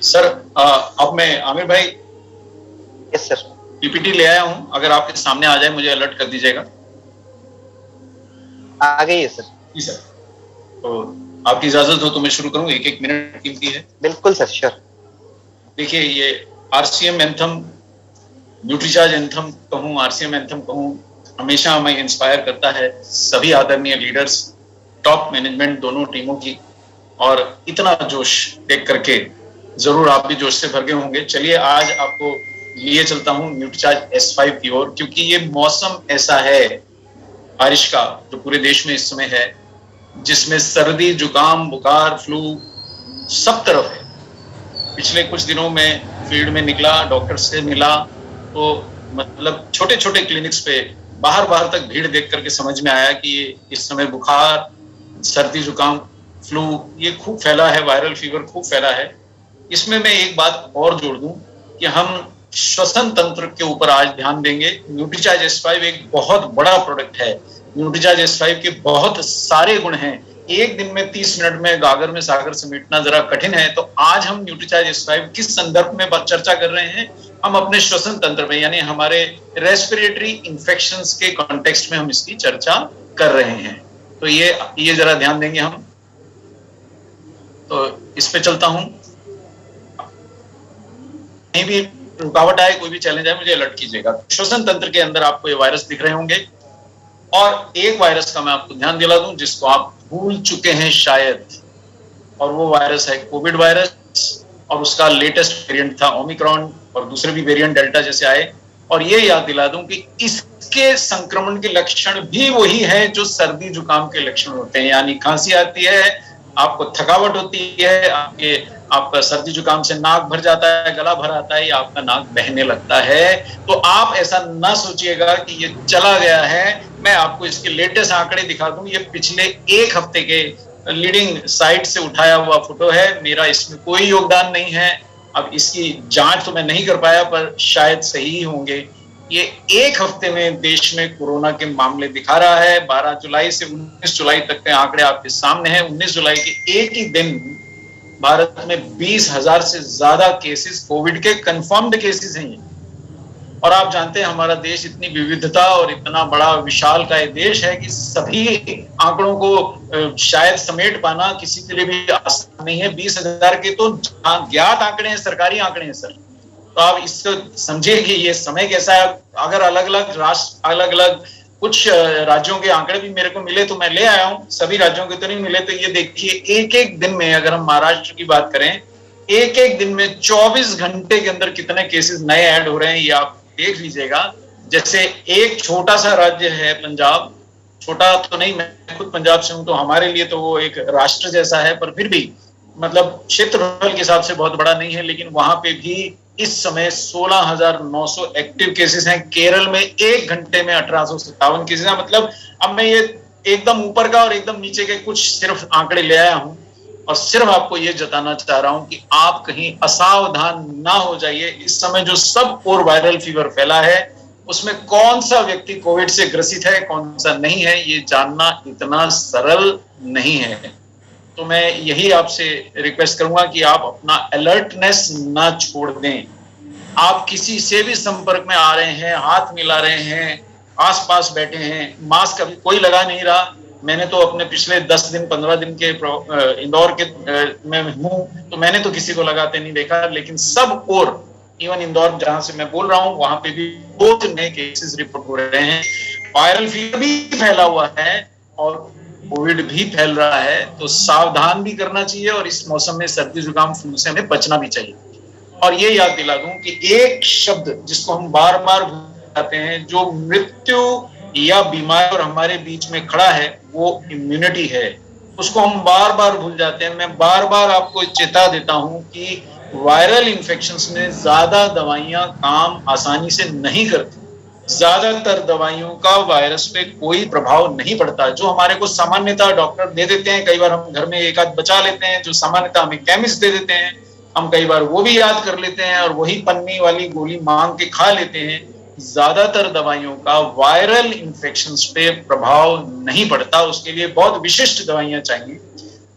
Sir अब मैं आमिर भाई यस सर। पीपीटी ले आया हूं, अगर आपके सामने आ जाए मुझे अलर्ट कर दीजिएगा। आ गई है सर। जी सर। तो आपकी इजाजत हो तो मैं शुरू करूं, एक एक मिनट कीमती है। बिल्कुल सर, श्योर। देखिए, ये आरसीएम एंथम, न्यूट्रीचार्ज एंथम कहूं, आरसीएम एंथम कहूं, हमेशा हमें इंस्पायर करता है सभी आदरणीय लीडर्स, टॉप मैनेजमेंट दोनों टीमों की। और इतना जोश देख करके जरूर आप भी जोश से भर गए होंगे। चलिए आज आपको लिए चलता हूं न्यूट्रीचार्ज S5 की ओर, क्योंकि ये मौसम ऐसा है बारिश का जो पूरे देश में इस समय है, जिसमें सर्दी, जुकाम, बुखार, फ्लू सब तरफ है। पिछले कुछ दिनों में फील्ड में निकला, डॉक्टर से मिला, तो मतलब छोटे छोटे क्लिनिक्स पे बाहर तक भीड़ देख करके समझ में आया कि इस समय बुखार, सर्दी, जुकाम, फ्लू ये खूब फैला है, वायरल फीवर खूब फैला है। इसमें मैं एक बात और जोड़ दूं कि हम श्वसन तंत्र के ऊपर आज ध्यान देंगे। न्यूट्रीचार्ज S5 एक बहुत बड़ा प्रोडक्ट है। न्यूट्रीचार्ज S5 के बहुत सारे गुण हैं। एक दिन में 30 मिनट में गागर में सागर समेटना जरा कठिन है। तो आज हम न्यूट्रीचार्ज S5 किस संदर्भ में चर्चा कर रहे हैं? हम अपने श्वसन तंत्र में, यानी हमारे रेस्पिरेटरी इंफेक्शंस के कॉन्टेक्स्ट में हम इसकी चर्चा कर रहे हैं। तो ये जरा ध्यान देंगे हम। तो इस पे चलता हूं। कहीं भी रुकावट आए, कोई भी चैलेंज आए, मुझे अलर्ट कीजिएगा। श्वसन तंत्र के अंदर आपको ये वायरस दिख रहे होंगे, और एक वायरस का मैं आपको ध्यान दिला दूं जिसको आप भूल चुके हैं शायद, और वो वायरस है कोविड वायरस। और उसका लेटेस्ट वेरिएंट था ओमिक्रॉन, और दूसरे भी वेरिएंट डेल्टा जैसे आए। और ये याद दिला दूं कि इसके संक्रमण के लक्षण भी वही है जो सर्दी जुकाम के लक्षण होते हैं, यानी खांसी आती है, आपको थकावट होती है, आपका सर्दी जुकाम से नाक भर जाता है, गला भर आता है, या आपका नाक बहने लगता है। तो आप ऐसा ना सोचिएगा कि ये चला गया है। मैं आपको इसके लेटेस्ट आंकड़े दिखा दूं। ये पिछले एक हफ्ते के लीडिंग साइट से उठाया हुआ फोटो है, मेरा इसमें कोई योगदान नहीं है। अब इसकी जांच तो मैं नहीं कर पाया, पर शायद सही होंगे। ये एक हफ्ते में देश में कोरोना के मामले दिखा रहा है। 12 जुलाई से 19 जुलाई तक के आंकड़े आपके सामने हैं। 19 जुलाई के एक ही दिन भारत में 20,000 से ज्यादा केसेस कोविड के कंफर्म्ड केसेस हैं। और आप जानते हैं हमारा देश इतनी विविधता और इतना बड़ा विशाल का देश है कि सभी आंकड़ों को शायद समेट पाना किसी के लिए भी आसान नहीं है। 20,000 के तो ज्ञात आंकड़े हैं, सरकारी आंकड़े हैं सर। तो आप इसको समझिए कि ये समय कैसा है। अगर अलग अलग राष्ट्र, अलग अलग कुछ राज्यों के आंकड़े भी मेरे को मिले तो मैं ले आया हूं, सभी राज्यों के तो नहीं मिले। तो ये देखिए, एक एक दिन में, अगर हम महाराष्ट्र की बात करें, एक एक दिन में 24 घंटे के अंदर कितने केसेस नए ऐड हो रहे हैं, ये आप देख लीजिएगा। जैसे एक छोटा सा राज्य है पंजाब, छोटा तो नहीं, मैं खुद पंजाब से हूं, तो हमारे लिए तो वो एक राष्ट्र जैसा है, पर फिर भी मतलब क्षेत्रफल के हिसाब से बहुत बड़ा नहीं है। लेकिन वहां पे भी इस समय 16,900 एक्टिव केसेस हैं। केरल में एक घंटे में 1857 केसेस हैं। मतलब अब मैं ये एकदम ऊपर का और एकदम नीचे के कुछ सिर्फ आंकड़े ले आया हूं, और सिर्फ आपको ये जताना चाह रहा हूं कि आप कहीं असावधान ना हो जाइए। इस समय जो सब और वायरल फीवर फैला है, उसमें कौन सा व्यक्ति कोविड से ग्रसित है, कौन सा नहीं है, ये जानना इतना सरल नहीं है। तो मैं यही आपसे रिक्वेस्ट करूंगा कि आप अपना अलर्टनेस ना छोड़ दें। आप किसी से भी संपर्क में आ रहे हैं, हाथ मिला रहे हैं, आसपास बैठे हैं, मास्क अभी कोई लगा नहीं रहा। मैंने तो अपने पिछले 10 दिन 15 दिन के इंदौर के में हूं, तो मैंने तो किसी को लगाते नहीं देखा। लेकिन सब और इवन इंदौर जहां से मैं बोल रहा हूं, वहां पे भी बहुत नए केसेस रिपोर्ट हो रहे हैं। वायरल फीवर भी फैला हुआ है और कोविड भी फैल रहा है। तो सावधान भी करना चाहिए, और इस मौसम में सर्दी जुकाम फ्लू से हमें बचना भी चाहिए। और ये याद दिला दूं कि एक शब्द जिसको हम बार बार भूल जाते हैं, जो मृत्यु या बीमारी और हमारे बीच में खड़ा है, वो इम्यूनिटी है। उसको हम बार बार भूल जाते हैं। मैं बार बार आपको चेता देता हूं कि वायरल इंफेक्शंस में ज्यादा दवाइयां काम आसानी से नहीं करती। ज्यादातर दवाइयों का वायरस पे कोई प्रभाव नहीं पड़ता। जो हमारे को सामान्यतः डॉक्टर दे देते हैं, कई बार हम घर में एक आध बचा लेते हैं, जो सामान्यतः हमें केमिस्ट दे देते हैं, हम कई बार वो भी याद कर लेते हैं और वही पन्नी वाली गोली मांग के खा लेते हैं। ज्यादातर दवाइयों का वायरल इंफेक्शंस पे प्रभाव नहीं पड़ता। उसके लिए बहुत विशिष्ट दवाइयां चाहिए।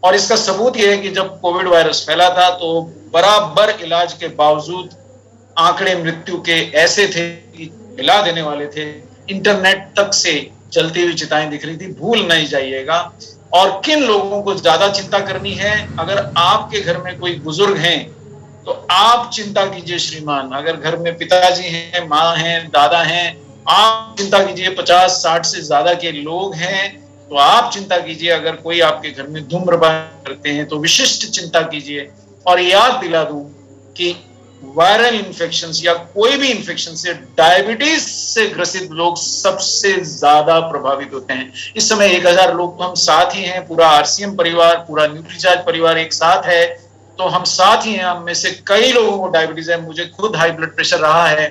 और इसका सबूत यह है कि जब कोविड वायरस फैला था तो बराबर इलाज के बावजूद आंकड़े मृत्यु के ऐसे थे कि हिला देने वाले थे। इंटरनेट तक से जलती हुई चिताएं दिख रही थी। भूल नहीं जाइएगा। और किन लोगों को ज्यादा चिंता करनी है, अगर आपके घर में कोई बुजुर्ग हैं तो आप चिंता कीजिए श्रीमान। अगर घर में पिताजी हैं, माँ हैं, दादा हैं, आप चिंता कीजिए। 50-60 से ज्यादा के लोग हैं तो आप चिंता कीजिए। अगर कोई आपके घर में धूम्रपान करते हैं तो विशिष्ट चिंता कीजिए। और याद दिला दूं कि वायरल इन्फेक्शन या कोई भी इन्फेक्शन से डायबिटीज से ग्रसित लोग सबसे ज्यादा प्रभावित होते हैं। इस समय 1000 लोग तो हम साथ ही हैं, पूरा आरसीएम परिवार, पूरा न्यूट्रीचार्ज परिवार एक साथ है, तो हम साथ ही हैं। हम में से कई लोगों को डायबिटीज है, मुझे खुद हाई ब्लड प्रेशर रहा है।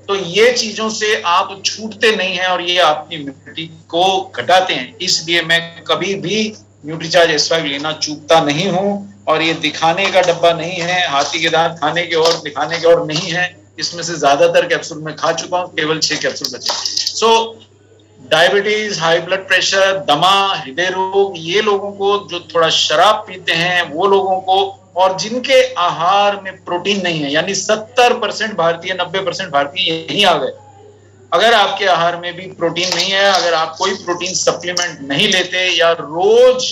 तो ये चीजों से आप छूटते नहीं हैं और ये आपकी इम्यूनिटी को घटाते हैं। इसलिए मैं कभी भी न्यूट्रीचार्ज S5 लेना चूकता नहीं हूं। और ये दिखाने का डब्बा नहीं है, हाथी के दांत खाने के और दिखाने के और नहीं है। इसमें से ज्यादातर कैप्सूल मैं खा चुका हूं, केवल 6 कैप्सूल बचे। सो डायबिटीज, हाई ब्लड प्रेशर, दमा, हृदय रोग, ये लोगों को जो थोड़ा शराब पीते हैं वो लोगों को, और जिनके आहार में प्रोटीन नहीं है, यानी 70% भारतीय, 90% भारतीय यही आ गए। अगर आपके आहार में भी प्रोटीन नहीं है, अगर आप कोई प्रोटीन सप्लीमेंट नहीं लेते या रोज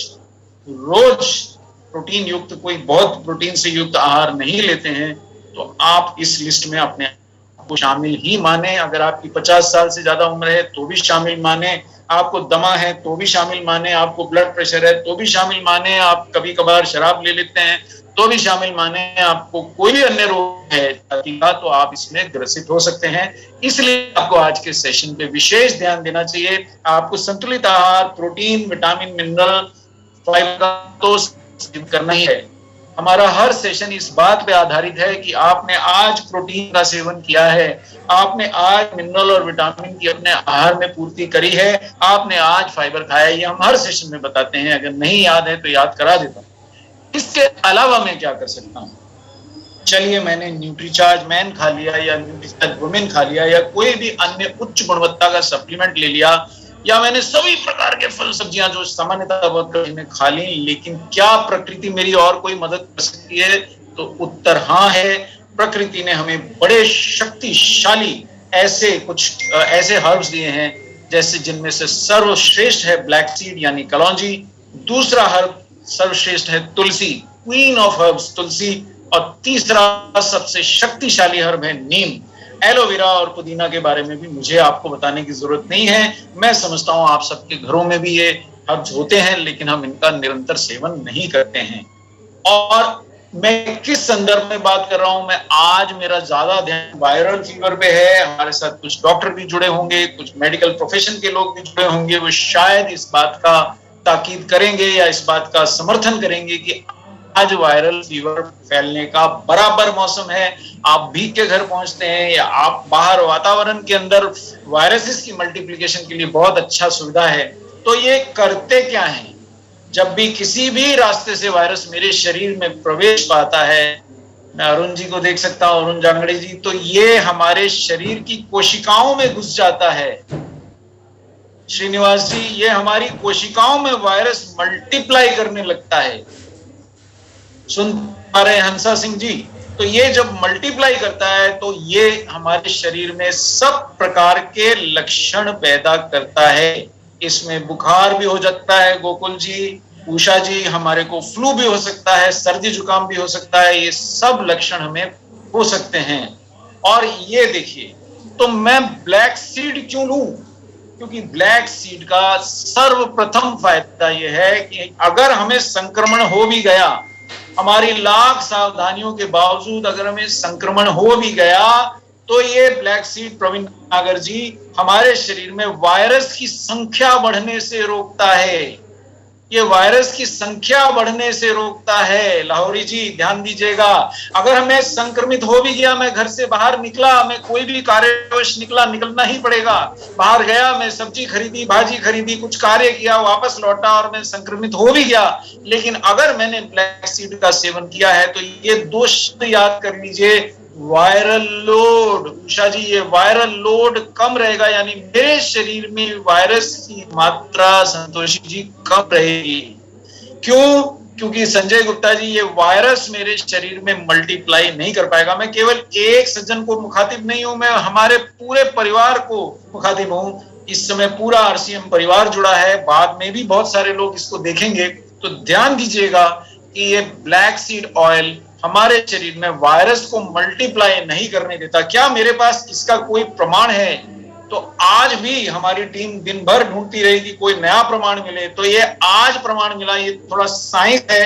प्रोटीन युक्त कोई बहुत प्रोटीन से युक्त आहार नहीं लेते हैं, तो आप इस लिस्ट में अपने आप को शामिल ही माने। अगर आपकी 50 साल से ज्यादा उम्र है तो भी शामिल माने, आपको दमा है तो भी शामिल माने, आपको ब्लड प्रेशर है तो भी शामिल माने, आप कभी कभार शराब ले लेते हैं तो भी शामिल माने, आपको कोई भी अन्य रोग है तो आप इसमें ग्रसित हो सकते हैं। इसलिए आपको आज के सेशन पे विशेष ध्यान देना चाहिए। आपको संतुलित आहार, प्रोटीन, विटामिन, मिनरल, फाइबर तो करना ही है। हमारा हर सेशन इस बात पे आधारित है कि आपने आज प्रोटीन का सेवन किया है, आपने आज मिनरल और विटामिन की अपने आहार में पूर्ति करी है, आपने आज फाइबर खाया है। ये हम हर सेशन में बताते हैं। अगर नहीं याद है तो याद करा देता हूं। इसके अलावा मैं क्या कर सकता हूं? चलिए, मैंने न्यूट्रीचार्ज मैन खा लिया या न्यूट्रीचार्ज वुमेन खा लिया या कोई भी अन्य उच्च गुणवत्ता का सप्लीमेंट ले लिया, या मैंने सभी प्रकार के फल सब्जियां जो सामान्यतः बहुत कठिन खा ली, लेकिन क्या प्रकृति मेरी और कोई मदद कर सकती है? तो उत्तर हाँ है। प्रकृति ने हमें बड़े शक्तिशाली ऐसे हर्ब्स दिए हैं, जैसे जिनमें से सर्वश्रेष्ठ है ब्लैक सीड यानी कलौंजी, दूसरा हर्ब सर्वश्रेष्ठ है तुलसी, क्वीन ऑफ हर्ब्स तुलसी, और तीसरा सबसे शक्तिशाली हर्ब है नीम। एलोवेरा और पुदीना के बारे में भी मुझे आपको बताने की जरूरत नहीं है। मैं समझता हूं आप सबके घरों में भी ये हर्ब्स होते हैं, लेकिन हम इनका निरंतर सेवन नहीं करते हैं। और मैं किस संदर्भ में बात कर रहा हूं? मैं आज मेरा ज्यादा ध्यान वायरल फीवर पे है। हमारे साथ कुछ डॉक्टर भी जुड़े होंगे, कुछ मेडिकल प्रोफेशन के लोग भी जुड़े होंगे। वो शायद इस बात का ताकीद करेंगे या इस बात का समर्थन करेंगे कि आज वायरल फीवर फैलने का बराबर मौसम है। आप भीग के घर पहुंचते हैं या आप बाहर वातावरण के अंदर वायरसेस की मल्टीप्लिकेशन के लिए बहुत अच्छा सुविधा है। तो ये करते क्या हैं? जब भी किसी भी रास्ते से वायरस मेरे शरीर में प्रवेश पाता है, मैं अरुण जी को देख सकता हूं, अरुण जांगड़े जी, तो ये हमारे शरीर की कोशिकाओं में घुस जाता है। श्रीनिवास जी, ये हमारी कोशिकाओं में वायरस मल्टीप्लाई करने लगता है। सुन पा रहे हैं हंसा सिंह जी? तो ये जब मल्टीप्लाई करता है तो ये हमारे शरीर में सब प्रकार के लक्षण पैदा करता है। इसमें बुखार भी हो सकता है, गोकुल जी, उषा जी, हमारे को फ्लू भी हो सकता है, सर्दी जुकाम भी हो सकता है। ये सब लक्षण हमें हो सकते हैं। और ये देखिए, तो मैं ब्लैक सीड क्यों लूं? क्योंकि ब्लैक सीड का सर्वप्रथम फायदा यह है कि अगर हमें संक्रमण हो भी गया, हमारी लाख सावधानियों के बावजूद अगर हमें संक्रमण हो भी गया, तो ये ब्लैक सीड, प्रवीण नागर जी, हमारे शरीर में वायरस की संख्या बढ़ने से रोकता है। ये वायरस की संख्या बढ़ने से रोकता है। लाहौरी जी ध्यान दीजिएगा, अगर हमें संक्रमित हो भी गया, मैं घर से बाहर निकला, मैं कोई भी कार्यवश निकलना ही पड़ेगा, बाहर गया, मैं सब्जी खरीदी, भाजी खरीदी, कुछ कार्य किया, वापस लौटा और मैं संक्रमित हो भी गया, लेकिन अगर मैंने ब्लैक सीड का सेवन किया है तो ये 2 शब्द याद कर लीजिए, वायरल लोड। उषा जी, ये वायरल लोड कम रहेगा, यानी मेरे शरीर में वायरस की मात्रा, संतोषी जी, कम रहेगी। क्यों? क्योंकि संजय गुप्ता जी, ये वायरस मेरे शरीर में मल्टीप्लाई नहीं कर पाएगा। मैं केवल एक सज्जन को मुखातिब नहीं हूं, मैं हमारे पूरे परिवार को मुखातिब हूं। इस समय पूरा आरसीएम परिवार जुड़ा है, बाद में भी बहुत सारे लोग इसको देखेंगे, तो ध्यान दीजिएगा कि ये ब्लैक सीड ऑयल हमारे शरीर में वायरस को मल्टीप्लाई नहीं करने देता। क्या मेरे पास इसका कोई प्रमाण है? तो आज भी हमारी टीम दिन भर ढूंढती रहेगी कोई नया प्रमाण मिले। तो ये आज प्रमाण मिला, ये थोड़ा साइंस है,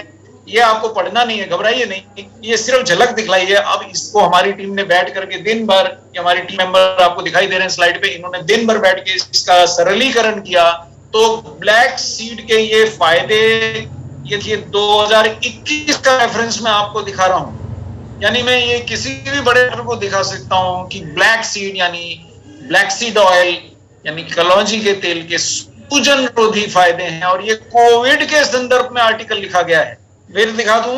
ये आपको पढ़ना नहीं है, घबराइए नहीं, ये सिर्फ झलक दिखलाई है। अब इसको हमारी टीम ने बैठ करके दिन भर, हमारी टीम मेंबर आपको दिखाई दे रहे हैं स्लाइड पे, इन्होंने दिन भर बैठ के इसका सरलीकरण किया। तो ब्लैक सीड के ये फायदे, ये 2021 का रेफरेंस मैं आपको दिखा रहा हूं, यानी मैं ये किसी भी बड़े डॉक्टर को दिखा सकता हूं कि ब्लैक सीड यानी ब्लैक सीड ऑयल यानी कलौंजी के तेल के सूजन रोधी फायदे हैं। और ये कोविड के संदर्भ में आर्टिकल लिखा गया है, फिर दिखा दूं,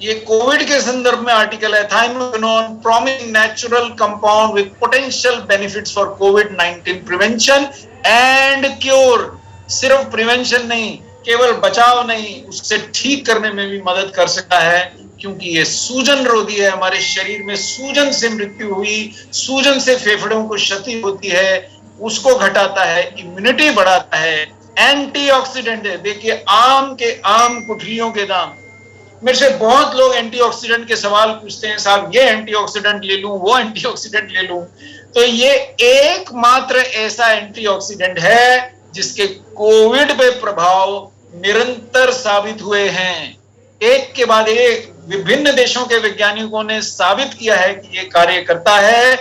ये कोविड के संदर्भ में आर्टिकल है, thymoquinone promising natural compound with potential benefits for covid prevention and cure. सिर्फ प्रिवेंशन नहीं, केवल बचाव नहीं, उससे ठीक करने में भी मदद कर सकता है, क्योंकि ये सूजन रोधी है। हमारे शरीर में सूजन से मृत्यु हुई, सूजन से फेफड़ों को क्षति होती है, उसको घटाता है, इम्यूनिटी बढ़ाता है, एंटीऑक्सीडेंट है। देखिए आम के आम गुठलियों के दाम, मेरे से बहुत लोग एंटीऑक्सीडेंट के सवाल पूछते हैं, साहब ये एंटीऑक्सीडेंट ले लूं, वो एंटीऑक्सीडेंट ले लूं। तो ये एकमात्र ऐसा एंटीऑक्सीडेंट है जिसके कोविड पे प्रभाव निरंतर साबित हुए हैं। एक के बाद एक विभिन्न देशों के वैज्ञानिकों ने साबित किया है कि ये कार्य करता है,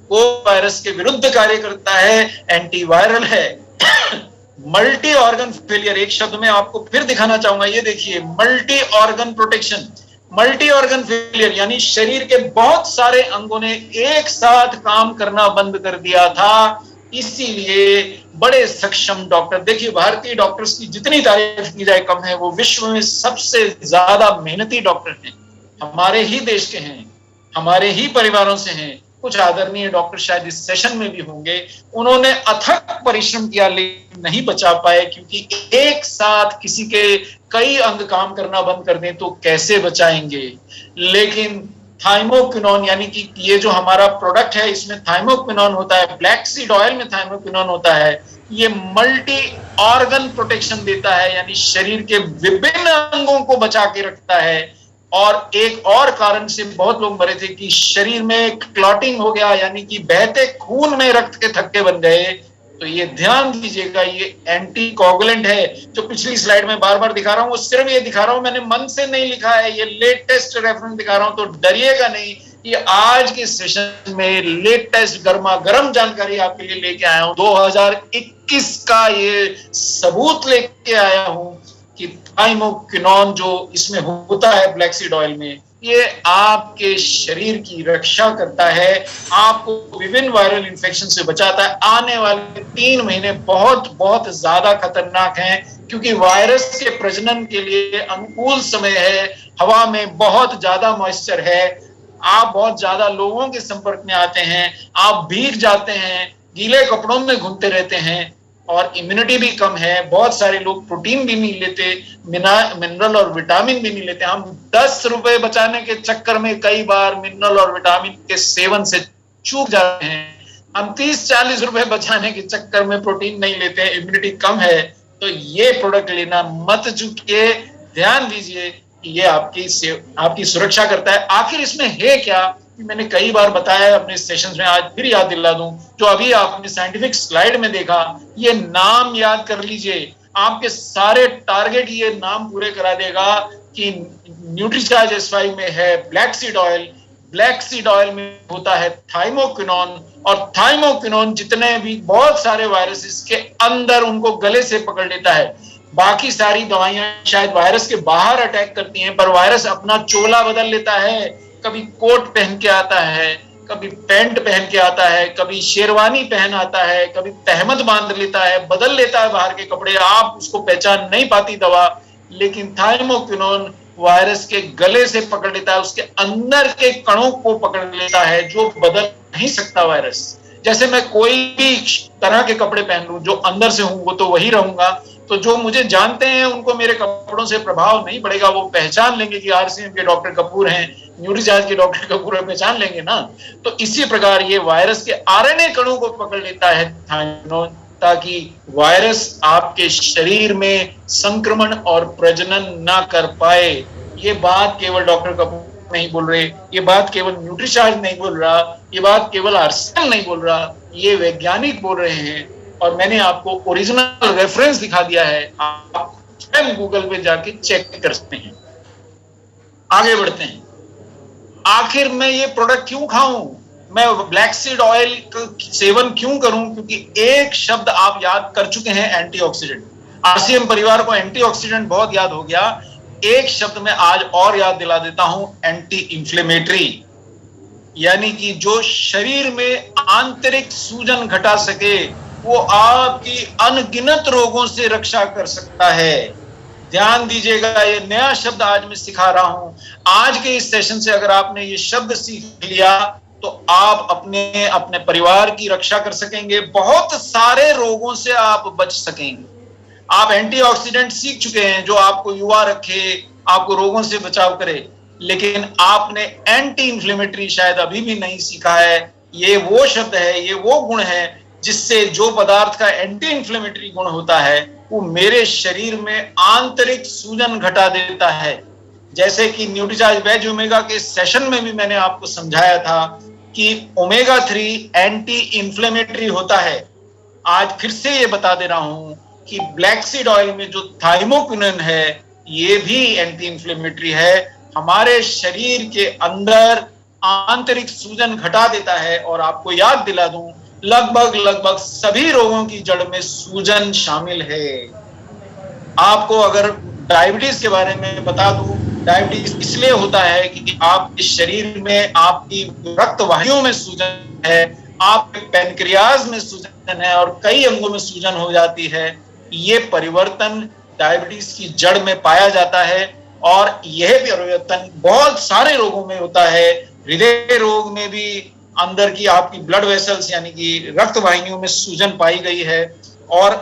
कोविड वायरस के विरुद्ध कार्य करता है, एंटीवायरल है। मल्टी ऑर्गन फेलियर, एक शब्द में आपको फिर दिखाना चाहूंगा, ये देखिए, multi organ protection. Multi organ failure यानी शरीर के बहुत सारे अंगों ने एक साथ काम करना बंद कर दिया था, इसीलिए बड़े सक्षम डॉक्टर, देखिए भारतीय डॉक्टर्स की जितनी तारीफ की जाए कम है, वो विश्व में सबसे ज्यादा मेहनती डॉक्टर हैं, हमारे ही देश के हैं, हमारे ही परिवारों से हैं। कुछ आदरणीय डॉक्टर शायद इस सेशन में भी होंगे, उन्होंने अथक परिश्रम किया लेकिन नहीं बचा पाए, क्योंकि एक साथ किसी के कई अंग काम करना बंद कर दें तो कैसे बचाएंगे। लेकिन थाइमोक्विनोन यानी कि ये जो हमारा प्रोडक्ट है, इसमें थाइमोक्विनोन होता है, ब्लैक सीड ऑयल में थाइमोक्विनोन होता है, ये मल्टी ऑर्गन प्रोटेक्शन देता है, यानी शरीर के विभिन्न अंगों को बचा के रखता है। और एक और कारण से बहुत लोग मरे थे कि शरीर में क्लॉटिंग हो गया, यानी कि बहते खून में रक्त के थक्के बन गए। तो ये ध्यान दीजिएगा, ये एंटी कोगुलेंट है। जो पिछली स्लाइड में बार बार दिखा रहा हूं, वो सिर्फ ये दिखा रहा हूं, मैंने मन से नहीं लिखा है, ये लेटेस्ट रेफरेंस दिखा रहा हूं, तो डरिएगा नहीं। ये आज के सेशन में लेटेस्ट गर्मा गर्म जानकारी आपके लिए लेके आया हूं, 2021 का ये सबूत लेके आया हूं कि थाइमोक्विनोन जो इसमें होता है ब्लैक सीड ऑयल में, ये आपके शरीर की रक्षा करता है, आपको विभिन्न वायरल इन्फेक्शन से बचाता है। आने वाले 3 महीने बहुत बहुत ज्यादा खतरनाक हैं, क्योंकि वायरस के प्रजनन के लिए अनुकूल समय है, हवा में बहुत ज्यादा मॉइस्चर है, आप बहुत ज्यादा लोगों के संपर्क में आते हैं, आप भीग जाते हैं, गीले कपड़ों में घूमते रहते हैं, और इम्यूनिटी भी कम है। बहुत सारे लोग प्रोटीन भी नहीं लेते, मिनरल और विटामिन भी नहीं लेते। हम 10 रुपए बचाने के चक्कर में कई बार मिनरल और विटामिन के सेवन से चूक जाते हैं। हम 30-40 रुपए बचाने के चक्कर में प्रोटीन नहीं लेते हैं, इम्यूनिटी कम है। तो ये प्रोडक्ट लेना मत चूकिए, ध्यान दीजिए कि ये आपकी सुरक्षा करता है। आखिर इसमें है क्या, मैंने कई बार बताया अपने सेशंस में, आज फिर याद दिला दूं। जो अभी आपने साइंटिफिक स्लाइड में देखा, ये नाम याद कर लीजिए, आपके सारे टारगेट ये नाम पूरे करा देगा कि न्यूट्रीचार्ज S5 में है black seed oil, black seed oil में होता है थाइमोक्विनोन, और थाइमोक्विनोन जितने भी बहुत सारे वायरसेस के अंदर उनको गले से पकड़ लेता है। बाकी सारी दवाइयां शायद वायरस के बाहर अटैक करती हैं, पर वायरस अपना चोला बदल लेता है, कभी कोट पहन के आता है, कभी पैंट पहन के आता है, कभी शेरवानी पहन आता है, कभी तहमद बांध लेता है, बदल लेता है बाहर के कपड़े, आप उसको पहचान नहीं पाती दवा। लेकिन थाइमोक्विनोन वायरस के गले से पकड़ लेता है, उसके अंदर के कणों को पकड़ लेता है, जो बदल नहीं सकता वायरस। जैसे मैं कोई भी तरह के कपड़े पहन लूं, जो अंदर से हूं वो तो वही रहूंगा, तो जो मुझे जानते हैं उनको मेरे कपड़ों से प्रभाव नहीं पड़ेगा, वो पहचान लेंगे कि आरसीएम के डॉक्टर कपूर हैं, न्यूट्रीचार्ज के डॉक्टर कपूर है, पहचान लेंगे ना। तो इसी प्रकार ये वायरस के आरएनए कणों को पकड़ लेता है ताकि वायरस आपके शरीर में संक्रमण और प्रजनन ना कर पाए। ये बात केवल डॉक्टर कपूर नहीं बोल रहे, ये बात केवल न्यूट्रीचार्ज नहीं बोल रहा, ये बात केवल आरसीएम नहीं बोल रहा, ये वैज्ञानिक बोल रहे हैं। और मैंने आपको ओरिजिनल रेफरेंस दिखा दिया है, आप स्वयं गूगल पे जाके चेक कर सकते हैं। आगे बढ़ते हैं। आखिर मैं ये प्रोडक्ट क्यों खाऊं, मैं ब्लैक सीड ऑयल का सेवन क्यों करूं? क्योंकि एक शब्द आप याद कर चुके हैं, एंटीऑक्सीडेंट। आरसीएम परिवार को एंटीऑक्सीडेंट बहुत याद हो गया, एक शब्द मैं आज और याद दिला देता हूं, एंटी इंफ्लेमेटरी, यानी कि जो शरीर में आंतरिक सूजन घटा सके, वो आपकी अनगिनत रोगों से रक्षा कर सकता है। ध्यान दीजिएगा, ये नया शब्द आज मैं सिखा रहा हूं। आज के इस सेशन से अगर आपने ये शब्द सीख लिया तो आप अपने परिवार की रक्षा कर सकेंगे, बहुत सारे रोगों से आप बच सकेंगे। आप एंटीऑक्सीडेंट सीख चुके हैं जो आपको युवा रखे, आपको रोगों से बचाव करे, लेकिन आपने एंटी इंफ्लेमेटरी शायद अभी भी नहीं सीखा है। ये वो शब्द है, ये वो गुण है जिससे जो पदार्थ का एंटी इंफ्लेमेटरी गुण होता है वो मेरे शरीर में आंतरिक सूजन घटा देता है। जैसे कि न्यूट्रीचार्ज वेज ओमेगा के सेशन में भी मैंने आपको समझाया था कि ओमेगा 3 एंटी इंफ्लेमेटरी होता है। आज फिर से ये बता दे रहा हूं कि ब्लैक सीड ऑयल में जो थाइमोक्विनोन है ये भी एंटी इंफ्लेमेटरी है, हमारे शरीर के अंदर आंतरिक सूजन घटा देता है। और आपको याद दिला दूं, लगभग सभी रोगों की जड़ में सूजन शामिल है। आपको अगर डायबिटीज के बारे में बता दूं, डायबिटीज इसलिए होता है कि आपके शरीर में आपकी रक्त वाहिनियों में सूजन है, आपके पैनक्रियाज में सूजन है और कई अंगों में सूजन हो जाती है। ये परिवर्तन डायबिटीज की जड़ में पाया जाता है और यह परिवर्तन बहुत सारे रोगों में होता है। हृदय रोग में भी अंदर की आपकी ब्लड वेसल्स यानी कि रक्त वाहिनियों में सूजन पाई गई है, और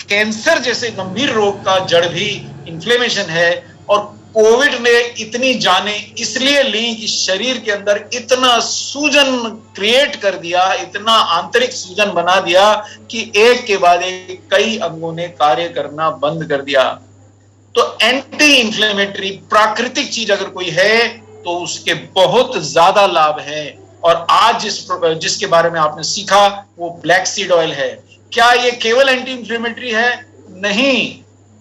कैंसर जैसे गंभीर रोग का जड़ भी इन्फ्लेमेशन है। और कोविड ने इतनी जानें इसलिए ली कि शरीर के अंदर इतना सूजन क्रिएट कर दिया, इतना आंतरिक सूजन बना दिया कि एक के बाद एक कई अंगों ने कार्य करना बंद कर दिया। तो एंटी इंफ्लेमेटरी प्राकृतिक चीज अगर कोई है तो उसके बहुत ज्यादा लाभ है। और आज जिसके बारे में आपने सीखा वो ब्लैक सीड ऑयल है। क्या ये केवल एंटी इंफ्लेमेटरी है? नहीं,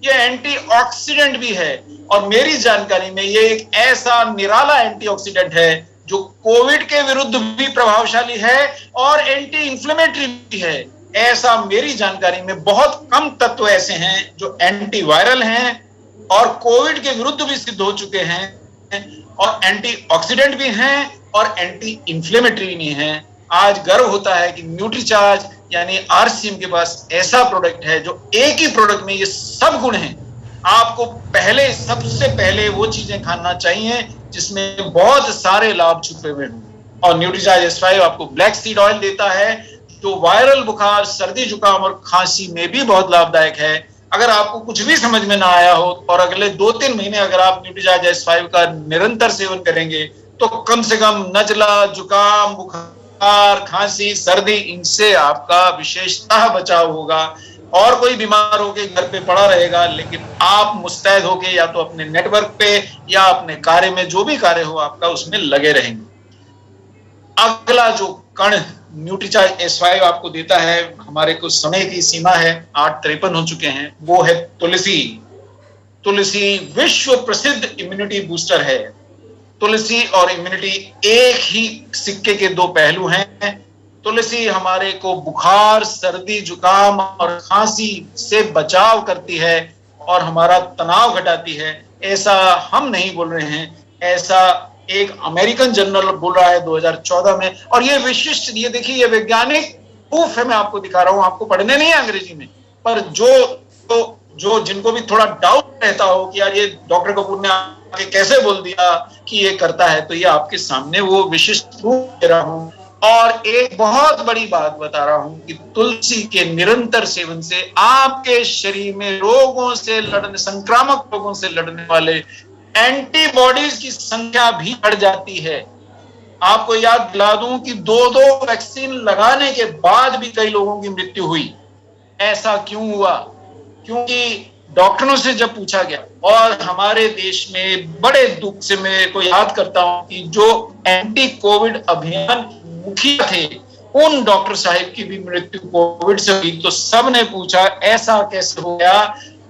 ये एंटीऑक्सीडेंट भी है। और मेरी जानकारी में ये एक ऐसा निराला एंटीऑक्सीडेंट है जो कोविड के विरुद्ध भी प्रभावशाली है और एंटी इंफ्लेमेटरी भी है। ऐसा मेरी जानकारी में बहुत कम तत्व ऐसे हैं जो एंटीवायरल हैं और कोविड के विरुद्ध भी सिद्ध हो चुके हैं, और एंटीऑक्सीडेंट भी हैं और एंटी इंफ्लेमेटरी भी हैं। आज गर्व होता है कि न्यूट्रीचार्ज यानी आरसीएम के पास ऐसा प्रोडक्ट है जो एक ही प्रोडक्ट में ये सब गुण हैं। आपको सबसे पहले वो चीजें खाना चाहिए जिसमें बहुत सारे लाभ छुपे हुए हों। और न्यूट्रीचार्ज S5 आपको ब्लैक सीड ऑयल देता है जो वायरल बुखार, सर्दी, जुकाम और खांसी में भी बहुत लाभदायक है। अगर आपको कुछ भी समझ में ना आया हो और अगले 2-3 महीने अगर आप न्यूट्रीचार्ज S5 का निरंतर सेवन करेंगे तो कम से कम नजला, जुकाम, बुखार, खांसी, सर्दी, इनसे आपका विशेषतः बचाव होगा। और कोई बीमार होके घर पे पड़ा रहेगा, लेकिन आप मुस्तैद होके या तो अपने नेटवर्क पे या अपने कार्य में, जो भी कार्य हो आपका, उसमें लगे रहेंगे। अगला जो कण न्यूट्रीचार्ज S5 आपको देता है, हमारे कुछ समय की सीमा है, 8:53 हो चुके हैं, वो है तुलसी। तुलसी विश्व प्रसिद्ध इम्यूनिटी बूस्टर है। तुलसी और इम्यूनिटी एक ही सिक्के के दो पहलू हैं। तुलसी हमारे को बुखार, सर्दी, जुकाम और खांसी से बचाव करती है और हमारा तनाव घटाती है। ऐसा हम नहीं बोल रहे हैं, ऐसा एक अमेरिकन जर्नल बोल रहा है 2014 में। और ये विशिष्ट, ये देखिए, ये वैज्ञानिक प्रूफ है, मैं आपको दिखा रहा हूं। आपको पढ़ने नहीं है अंग्रेजी में, पर जो जिनको भी थोड़ा डाउट रहता हो कि यार ये डॉक्टर कपूर ने आके कैसे बोल दिया कि ये करता है, तो ये आपके सामने वो विशिष्ट प्रूफ दे रहा हूं। और एक बहुत बड़ी बात बता रहा हूं कि तुलसी के निरंतर सेवन से आपके शरीर में रोगों से लड़ने, संक्रामक रोगों से लड़ने वाले एंटीबॉडीज की संख्या भी बढ़ जाती है। आपको याद दिला दूं कि 2-2 वैक्सीन लगाने के बाद भी कई लोगों की मृत्यु हुई। ऐसा क्यों हुआ? क्योंकि डॉक्टरों से जब पूछा गया, और हमारे देश में बड़े दुख से मैं को याद करता हूं कि जो एंटी कोविड अभियान मुखिया थे, उन डॉक्टर साहिब की भी मृत्यु कोविड से हुई। तो सबने पूछा ऐसा कैसे हो गया?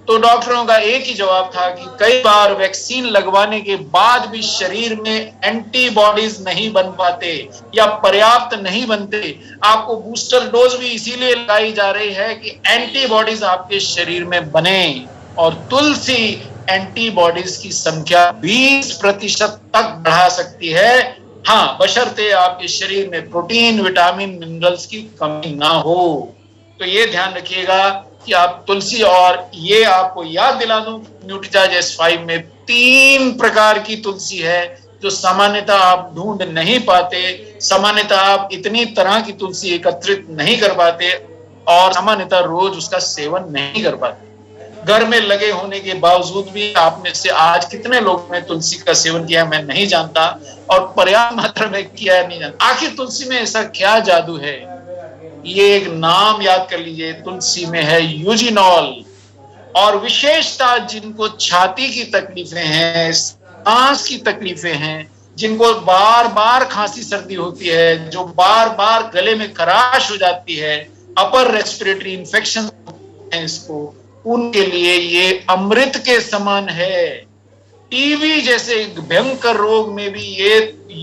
तो डॉक्टरों का एक ही जवाब था कि कई बार वैक्सीन लगवाने के बाद भी शरीर में एंटीबॉडीज नहीं बन पाते या पर्याप्त नहीं बनते। आपको बूस्टर डोज भी इसीलिए लगाई जा रही है कि एंटीबॉडीज आपके शरीर में बने। और तुलसी एंटीबॉडीज की संख्या 20% तक बढ़ा सकती है, हाँ, बशर्ते आपके शरीर में प्रोटीन, विटामिन, मिनरल्स की कमी ना हो। तो ये ध्यान रखिएगा कि आप तुलसी, और ये आपको याद दिला दूं, न्यूट्रीचार्ज S5 में 3 प्रकार की तुलसी है जो सामान्यतः आप ढूंढ नहीं पाते। सामान्यतः आप इतनी तरह की तुलसी एकत्रित नहीं कर पाते और सामान्यतः रोज उसका सेवन नहीं कर पाते। घर में लगे होने के बावजूद भी आप में से आज कितने लोगों ने तुलसी का सेवन किया मैं नहीं जानता, और पर्याप्त मात्रा में किया नहीं जानता। आखिर तुलसी में ऐसा क्या जादू है? ये एक नाम याद कर लीजिए, तुलसी में है यूजिनॉल। और विशेषता जिनको छाती की तकलीफें हैं, सांस की तकलीफें हैं, जिनको बार बार खांसी सर्दी होती है, जो बार बार गले में खराश हो जाती है, अपर रेस्पिरेटरी इंफेक्शन है इसको, उनके लिए ये अमृत के समान है। टीबी जैसे भयंकर रोग में भी ये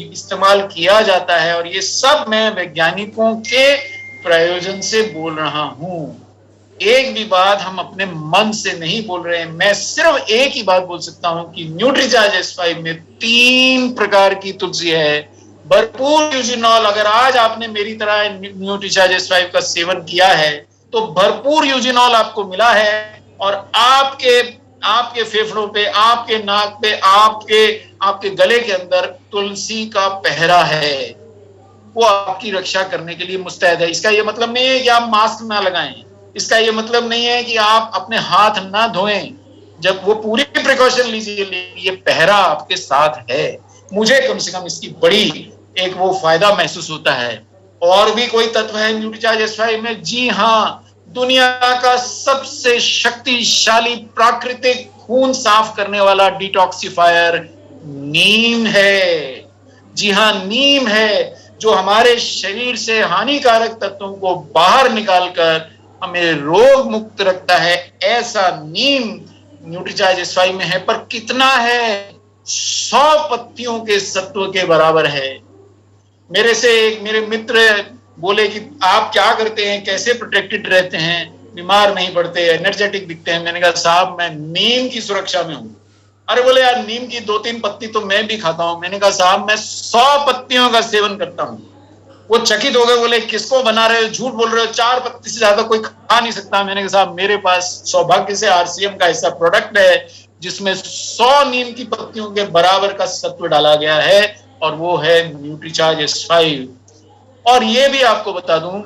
इस्तेमाल किया जाता है। और ये सब मैं वैज्ञानिकों के प्रयोजन से बोल रहा हूं। एक भी बात हम अपने मन से नहीं बोल रहे हैं। मैं सिर्फ एक ही बात बोल सकता हूं कि न्यूट्रीचार्ज S5 में 3 प्रकार की तुलसी है, भरपूर यूजिनॉल। अगर आज आपने मेरी तरह न्यूट्रीचार्ज S5 का सेवन किया है तो भरपूर यूजिनॉल आपको मिला है, और आपके फेफड़ों पे, आपके नाक पे, आपके गले के अंदर तुलसी का पहरा है। वो आपकी रक्षा करने के लिए मुस्तैद है। इसका ये मतलब नहीं है कि आप मास्क ना लगाएं, इसका ये मतलब नहीं है कि आप अपने हाथ ना धोएं। जब वो पूरी प्रिकॉशन लीजिए, ये पहरा आपके साथ है। मुझे कम से कम इसकी बड़ी एक वो फायदा महसूस होता है। और भी कोई तत्व है न्यूट्रीचार्ज S5 में? जी हाँ, दुनिया का सबसे शक्तिशाली प्राकृतिक खून साफ करने वाला डिटॉक्सिफायर नीम है। जी हाँ, नीम है जो हमारे शरीर से हानिकारक तत्वों को बाहर निकालकर हमें रोग मुक्त रखता है। ऐसा नीम न्यूट्रीचार्ज S5 में है। पर कितना है? 100 पत्तियों के सत्व के बराबर है। मेरे मित्र बोले कि आप क्या करते हैं, कैसे प्रोटेक्टेड रहते हैं, बीमार नहीं पड़ते, एनर्जेटिक दिखते हैं? मैंने कहा साहब मैं नीम की सुरक्षा में हूं। अरे बोले यार नीम की 2-3 पत्ती तो मैं भी खाता हूं। मैंने कहा साहब मैं 100 पत्तियों का सेवन करता हूं। वो चकित हो गए, बोले किसको बना रहे हो, झूठ बोल रहे हो, 4 पत्ती से ज्यादा कोई खा नहीं सकता। मैंने कहा साहब मेरे पास सौभाग्य से RCM का ऐसा प्रोडक्ट है जिसमें 100 नीम की पत्तियों के बराबर का सत्व डाला गया है, और वो है न्यूट्रीचार्ज S5। और ये भी आपको बता दूं,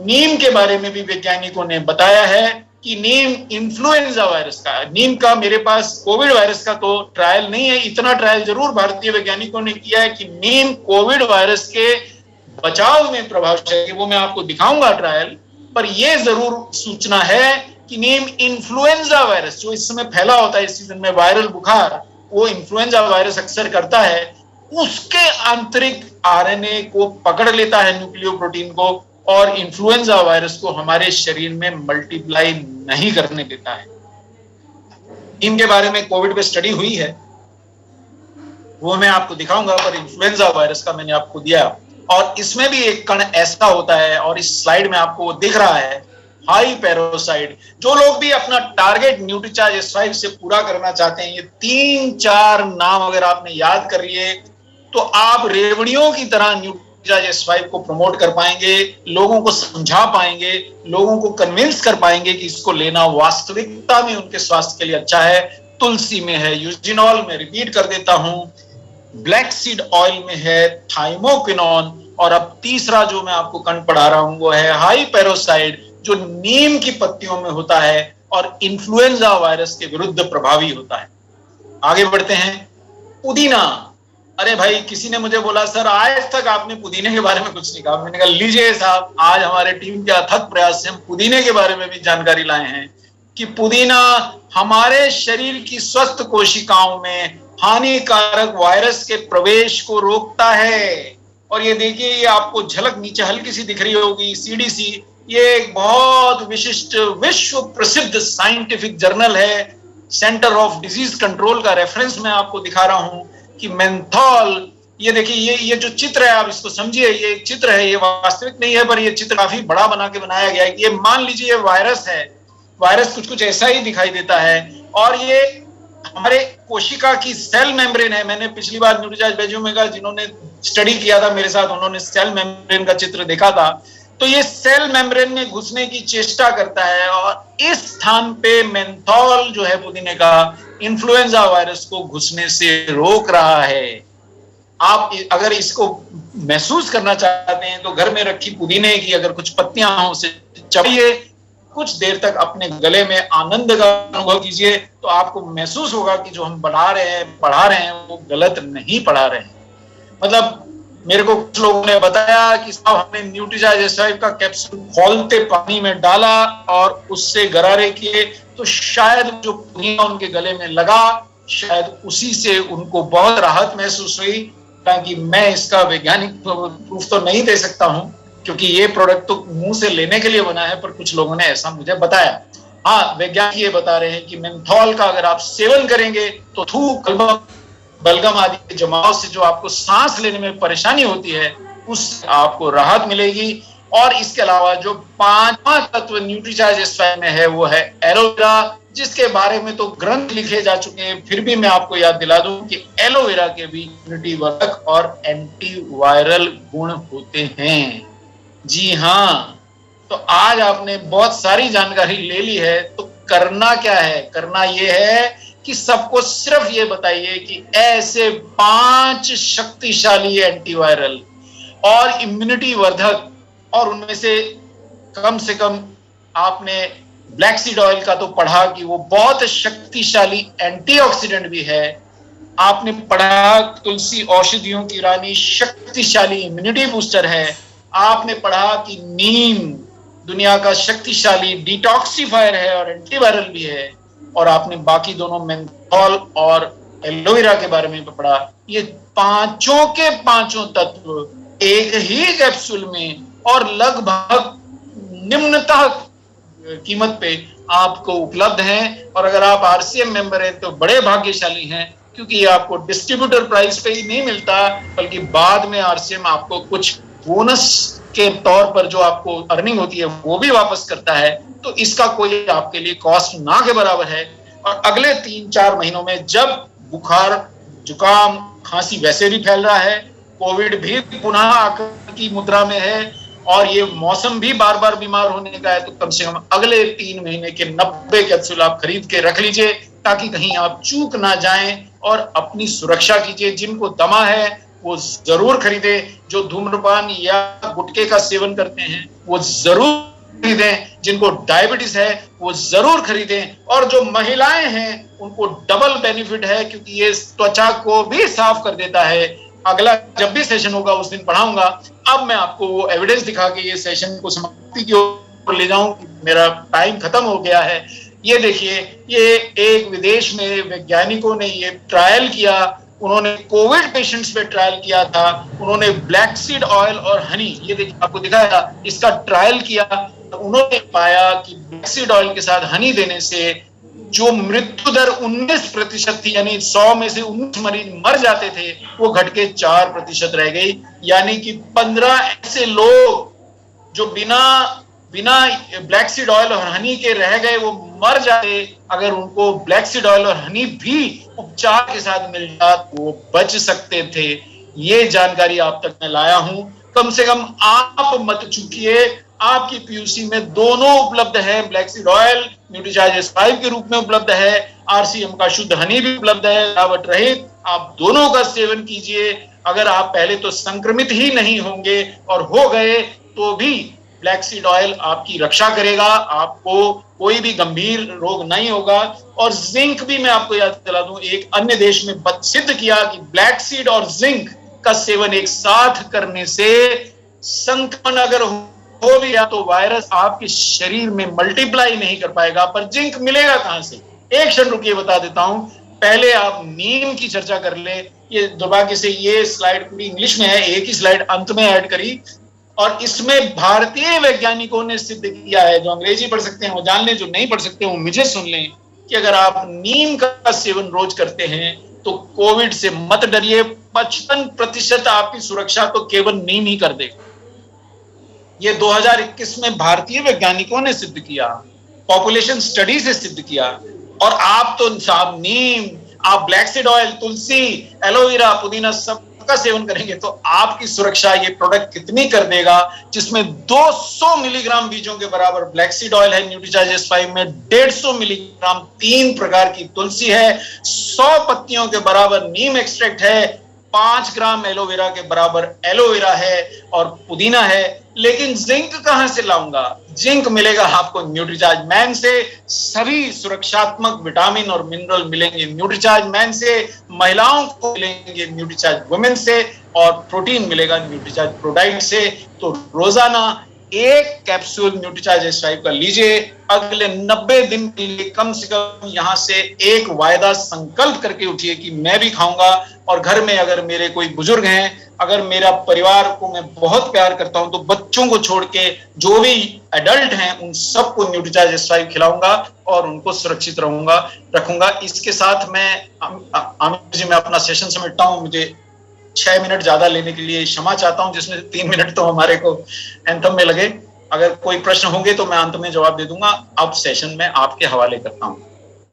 नीम के बारे में भी वैज्ञानिकों ने बताया है कि नीम इन्फ्लुएंजा वायरस का, नीम का, मेरे पास कोविड वायरस का तो ट्रायल नहीं है, इतना ट्रायल जरूर भारतीय वैज्ञानिकों ने किया है कि नीम कोविड वायरस के बचाव में प्रभावशाली, वो मैं आपको दिखाऊंगा ट्रायल। पर यह जरूर सूचना है कि नीम इन्फ्लुएंजा वायरस जो इस समय फैला होता है, इस सीजन में वायरल बुखार, वो इन्फ्लुएंजा वायरस अक्सर करता है, उसके आंतरिक RNA को पकड़ लेता है, न्यूक्लियोप्रोटीन को, और इन्फ्लुएंजा वायरस को हमारे शरीर में मल्टीप्लाई नहीं करने देता है। इनके बारे में कोविड पे स्टडी हुई है, वो मैं आपको दिखाऊंगा। पर इन्फ्लुएंजा वायरस का मैंने आपको दिया, और इसमें भी एक कण ऐसा होता है, और इस स्लाइड में आपको वो दिख रहा है, हाई पैरोसाइड। जो लोग भी अपना टारगेट न्यूट्रीचार्ज S5 से पूरा करना चाहते हैं, ये 3-4 नाम अगर आपने याद कर लिए तो आप रेवड़ियों की तरह न्यूट्रीचार्ज S5 को प्रमोट कर पाएंगे, लोगों को समझा पाएंगे, लोगों को कन्विंस कर पाएंगे कि इसको लेना वास्तविकता में उनके स्वास्थ्य के लिए अच्छा है। तुलसी में है यूजिनॉल, मैं रिपीट कर देता हूं, ब्लैक सीड ऑयल में है थाइमोक्विनोन, और अब तीसरा जो मैं आपको कंठ पढ़ा रहा हूं वो है हाई पेरोसाइड, जो नीम की पत्तियों में होता है और इन्फ्लुएंजा वायरस के विरुद्ध प्रभावी होता है। आगे बढ़ते हैं। पुदीना। अरे भाई, किसी ने मुझे बोला सर आज तक आपने पुदीने के बारे में कुछ नहीं कहा। मैंने कहा लीजिए साहब, आज हमारे टीम के अथक प्रयास से हम पुदीने के बारे में भी जानकारी लाए हैं कि पुदीना हमारे शरीर की स्वस्थ कोशिकाओं में हानिकारक वायरस के प्रवेश को रोकता है। और ये देखिए, ये आपको झलक नीचे हल्की सी दिख रही होगी, सीडीसी, ये एक बहुत विशिष्ट विश्व प्रसिद्ध साइंटिफिक जर्नल है, सेंटर ऑफ डिजीज कंट्रोल का रेफरेंस मैं आपको दिखा रहा हूं कि मेंथॉल, ये देखिए, ये जो चित्र है आप इसको समझिए, ये एक चित्र है, ये वास्तविक नहीं है पर ये चित्र काफी बड़ा बना के बनाया गया है। ये मान लीजिए ये वायरस है, वायरस कुछ ऐसा ही दिखाई देता है और ये हमारे कोशिका की सेल मेम्ब्रेन है। मैंने पिछली बार न्यूट्रीचार्ज भेजू में कहा, जिन्होंने स्टडी किया था मेरे साथ उन्होंने सेल मेम्ब्रेन का चित्र देखा था। तो ये सेल मेम्ब्रेन में घुसने की चेष्टा करता है और इस स्थान पे मेंथॉल जो है पुदीने का, इन्फ्लुएंजा वायरस को घुसने से रोक रहा है। आप अगर इसको महसूस करना चाहते हैं तो घर में रखी पुदीने की अगर कुछ पत्तियां हो उसे चबाइए, कुछ देर तक अपने गले में आनंद का अनुभव कीजिए, तो आपको महसूस होगा कि जो हम पढ़ा रहे हैं वो गलत नहीं पढ़ा रहे हैं। मतलब मेरे को कुछ लोगों ने बताया कि साहब हमने न्यूट्रीचार्ज S5 का कैप्सूल खौलते पानी में डाला और उससे गरारे किए तो शायद जो पुदीना उनके गले में लगा, शायद उसी से उनको बहुत राहत महसूस हुई। ताकि मैं इसका वैज्ञानिक प्रूफ तो नहीं दे सकता हूं क्योंकि ये प्रोडक्ट तो मुंह से लेने के लिए बना है, पर कुछ लोगों ने ऐसा मुझे बताया। हाँ, वैज्ञानिक ये बता रहे हैं कि मेंथॉल का अगर आप सेवन करेंगे तो थूक, बलगम आदि के जमाव से जो आपको सांस लेने में परेशानी होती है उससे आपको राहत मिलेगी। और इसके अलावा जो पांचवा तत्व न्यूट्रीचार्ज S5 में है वो है एलोवेरा, जिसके बारे में तो ग्रंथ लिखे जा चुके हैं, फिर भी मैं आपको याद दिला दूं कि एलोवेरा के भी इम्यूनिटी वर्धक और एंटीवायरल गुण होते हैं। जी हाँ, तो आज आपने बहुत सारी जानकारी ले ली है, तो करना क्या है? करना ये है कि सबको सिर्फ ये बताइए कि ऐसे 5 शक्तिशाली एंटीवायरल और इम्यूनिटी वर्धक, और उनमें से कम आपने ब्लैक सीड ऑयल का तो पढ़ा कि वो बहुत शक्तिशाली एंटीऑक्सीडेंट भी है। आपने पढ़ा तुलसी औषधियों की रानी शक्तिशाली इम्यूनिटी बूस्टर है। आपने पढ़ा कि नीम दुनिया का शक्तिशाली डिटॉक्सिफायर है और एंटीवायरल भी है। और आपने बाकी दोनों मेंथॉल और एलोवेरा के बारे में पढ़ा। ये पांचों के पांचों तत्व एक ही कैप्सूल में और लगभग निम्नतः कीमत पे आपको उपलब्ध हैं। और अगर आप RCM मेंबर हैं तो बड़े भाग्यशाली हैं, क्योंकि ये आपको डिस्ट्रीब्यूटर प्राइस पे ही नहीं मिलता, बल्कि बाद में RCM आपको कुछ बोनस के तौर पर जो आपको अर्निंग होती है वो भी वापस करता है। तो इसका कोई आपके लिए कॉस्ट ना के बराबर है। और अगले 3-4 महीनों में जब बुखार, जुकाम, खांसी वैसे भी फैल रहा है, कोविड भी पुनः आकर की मुद्रा में है और ये मौसम भी बार बार बीमार होने का है, तो कम से कम अगले 3 महीने के 90 कैप्सूल आप खरीद के रख लीजिए, ताकि कहीं आप चूक ना जाएं और अपनी सुरक्षा कीजिए। जिनको दमा है वो जरूर खरीदे, जो धूम्रपान या गुटखे का सेवन करते हैं वो जरूर खरीदें, जिनको डायबिटीज है वो जरूर खरीदें, और जो महिलाएं हैं उनको डबल बेनिफिट है क्योंकि ये त्वचा को भी साफ कर देता है। अगला जब भी सेशन होगा उस दिन पढ़ाऊंगा। अब मैं आपको वो एविडेंस दिखा के ये सेशन को समाप्ति की ओर ले जाऊं, मेरा टाइम खत्म हो गया है। ये देखिए, ये एक विदेश में वैज्ञानिकों ने ये ट्रायल किया, उन्होंने कोविड पेशेंट्स पे ट्रायल किया था। उन्होंने ब्लैक सीड ऑयल और हनी, ये देखिए आपको दिखाया, इसका ट्रायल किया। उन्होंने पाया कि ब्लैक सीड ऑयल के साथ हनी देने से जो मृत्यु दर 19% थी, यानी 100 में से 19 मरीज मर जाते थे, वो घट के 4% रह गई। यानी कि 15 ऐसे लोग जो बिना ब्लैक सीड ऑयल और हनी के रह गए, वो मर जाते अगर उनको ब्लैक सीड ऑयल और हनी भी उपचार के साथ मिल जात, वो बच सकते थे। ये जानकारी आप तक मैं लाया हूं। कम से कम आप मत चूकिए। आपकी पीयूसी में दोनों उपलब्ध है, black seed oil Nutricharge S5 के रूप में उपलब्ध है, RCM का शुद्ध हनी भी उपलब्ध है, मिलावट रहित। आप दोनों का सेवन कीजिए। अगर आप पहले तो संक्रमित ही नहीं होंगे और हो गए तो भी ब्लैक सीड ऑयल आपकी रक्षा करेगा, आपको कोई भी गंभीर रोग नहीं होगा। और जिंक भी मैं आपको याद दिला दूं, एक अन्य देश में सिद्ध किया कि ब्लैक सीड और जिंक का सेवन एक साथ करने से संक्रमण अगर हो भी गया तो वायरस आपके शरीर में मल्टीप्लाई नहीं कर पाएगा। पर जिंक मिलेगा कहां से? एक क्षण रुकिए, बता देता हूं। पहले आप नीम की चर्चा कर ले। ये दुर्भाग्य से ये स्लाइड पूरी इंग्लिश में है, एक ही स्लाइड अंत में ऐड करी, और इसमें भारतीय वैज्ञानिकों ने सिद्ध किया है, जो अंग्रेजी पढ़ सकते हैं वो जान लें, जो नहीं पढ़ सकते वो मुझे सुन लें, कि अगर आप नीम का सेवन रोज करते हैं तो कोविड से मत डरिए। 55% आपकी सुरक्षा तो केवल नीम ही कर देगा। ये 2021 में भारतीय वैज्ञानिकों ने सिद्ध किया, पॉपुलेशन स्टडी से सिद्ध किया। और आप तो साहब नीम, आप ब्लैक सीड ऑयल, तुलसी, एलोवेरा, पुदीना सबका सेवन करेंगे तो आपकी सुरक्षा ये प्रोडक्ट कितनी कर देगा, जिसमें 200 मिलीग्राम बीजों के बराबर ब्लैक सीड ऑयल है न्यूट्रीचार्ज S5 में, 150 मिलीग्राम 3 प्रकार की तुलसी है, 100 पत्तियों के बराबर नीम एक्सट्रैक्ट है, 5 ग्राम एलोवेरा के बराबर एलोवेरा है और पुदीना है। लेकिन जिंक कहां से लाऊंगा? जिंक मिलेगा आपको न्यूट्रीचार्ज मैन से। सभी सुरक्षात्मक विटामिन और मिनरल मिलेंगे न्यूट्रीचार्ज मैन से, महिलाओं को मिलेंगे न्यूट्रीचार्ज वुमेन से, और प्रोटीन मिलेगा न्यूट्रीचार्ज प्रोडाइट से। तो रोजाना एक कैप्सूल न्यूट्रीचार्ज S5 का लीजिए। अगले 90 दिन के लिए कम से कम यहां से एक वायदा संकल्प करके उठिए कि मैं भी खाऊंगा। और घर में अगर मेरे कोई बुजुर्ग हैं, अगर मेरा परिवार को मैं बहुत प्यार करता हूं, तो बच्चों को छोड़ के जो भी एडल्ट हैं उन सबको न्यूट्रीचार्ज S5 खिलाऊंगा और उनको सुरक्षित रखूंगा। इसके साथ मैं आमिर जी, मैं अपना सेशन समेटता हूं। मुझे 6 मिनट ज्यादा लेने के लिए क्षमा चाहता हूं, जिसमें 3 मिनट तो हमारे को एंथम में लगे। अगर कोई प्रश्न होंगे तो मैं अंत में जवाब दे दूंगा। अब सेशन में आपके हवाले करता हूं।